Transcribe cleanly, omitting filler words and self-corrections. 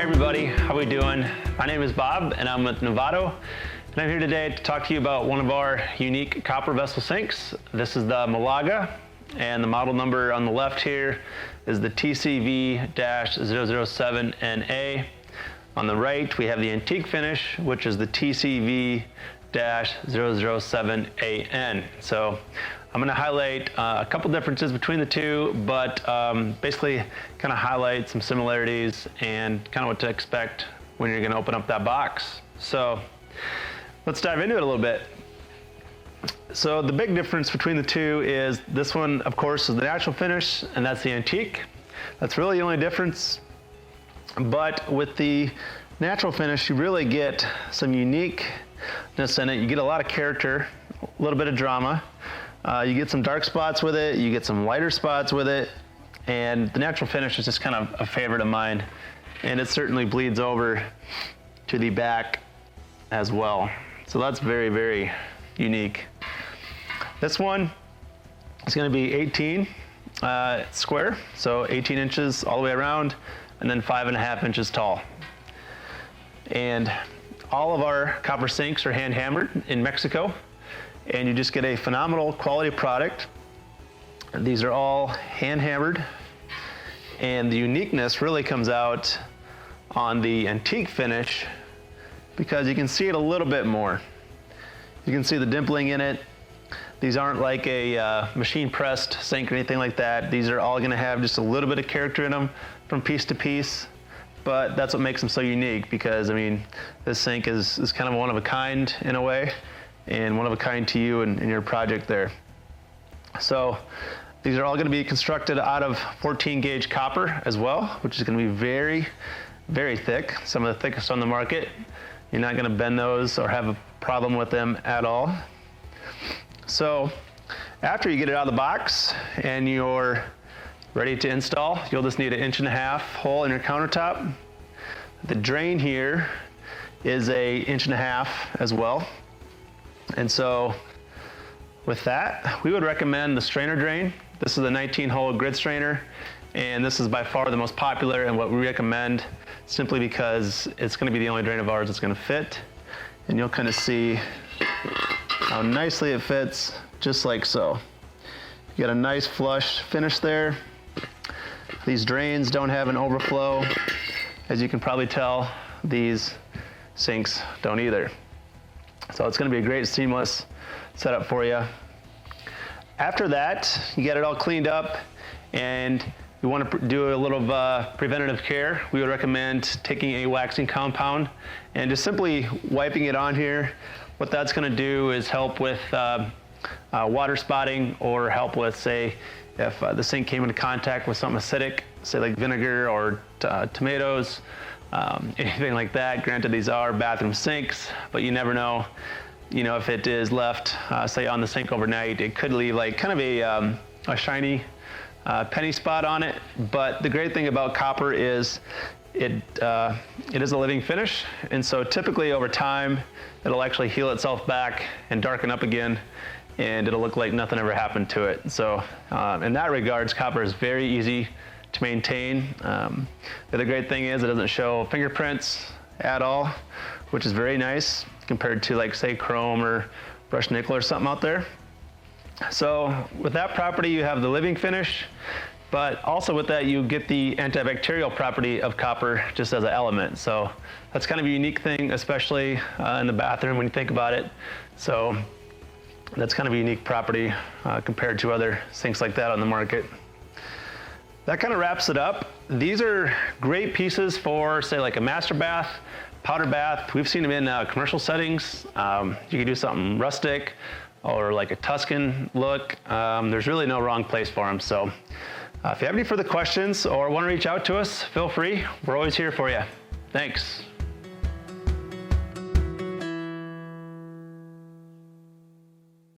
everybody, how we doing? My name is Bob and I'm with Novatto, and I'm here today to talk to you about one of our unique copper vessel sinks. This is the Malaga, and the model number on the left here is the TCV-007NA. On the right we have the antique finish, which is the TCV-007AN. So I'm going to highlight a couple differences between the two, but basically kind of highlight some similarities and kind of what to expect when you're going to open up that box. So let's dive into it a little bit. So the big difference between the two is this one, of course, is the natural finish, and that's the antique. That's really the only difference. But with the natural finish, you really get some uniqueness in it. You get a lot of character, a little bit of drama. You get some dark spots with it, you get some lighter spots with it, and the natural finish is just kind of a favorite of mine, and it certainly bleeds over to the back as well. So that's very, very unique. This one is going to be 18 square, so 18 inches all the way around, and then 5.5 inches tall. And all of our copper sinks are hand hammered in Mexico, and you just get a phenomenal quality product. These are all hand hammered, and the uniqueness really comes out on the antique finish because you can see it a little bit more. You can see the dimpling in it. These aren't like a machine pressed sink or anything like that. These are all gonna have just a little bit of character in them from piece to piece, but that's what makes them so unique, because I mean, this sink is kind of one of a kind in a way, and one of a kind to you and your project there. So these are all going to be constructed out of 14 gauge copper as well, which is going to be very, very thick, some of the thickest on the market. You're not going to bend those or have a problem with them at all. So after you get it out of the box and you're ready to install, you'll just need an 1.5 inch hole in your countertop. The drain here is a 1.5 inch as well. And so with that, we would recommend the strainer drain. This is a 19-hole grid strainer, and this is by far the most popular and what we recommend, simply because it's going to be the only drain of ours that's going to fit. And you'll kind of see how nicely it fits, just like so. You got a nice flush finish there. These drains don't have an overflow. As you can probably tell, these sinks don't either. So it's going to be a great seamless setup for you. After that, you get it all cleaned up and you want to do a little preventative care. We would recommend taking a waxing compound and just simply wiping it on here. What that's going to do is help with water spotting, or help with, say, if the sink came into contact with something acidic, say like vinegar or tomatoes, anything like that. Granted, these are bathroom sinks, but you never know. You know, if it is left, say on the sink overnight, it could leave like kind of a shiny penny spot on it. But the great thing about copper is it is a living finish, and so typically over time it'll actually heal itself back and darken up again, and it'll look like nothing ever happened to it. So in that regards, copper is very easy to maintain. The other great thing is it doesn't show fingerprints at all, which is very nice compared to, like, say, chrome or brushed nickel or something out there. So with that property, you have the living finish, but also with that you get the antibacterial property of copper just as an element. So that's kind of a unique thing, especially in the bathroom when you think about it. So that's kind of a unique property compared to other sinks like that on the market. That kind of wraps it up. These are great pieces for, say, like a master bath, powder bath. We've seen them in commercial settings. You could do something rustic or like a Tuscan look. There's really no wrong place for them. So if you have any further questions or want to reach out to us, feel free. We're always here for you. Thanks.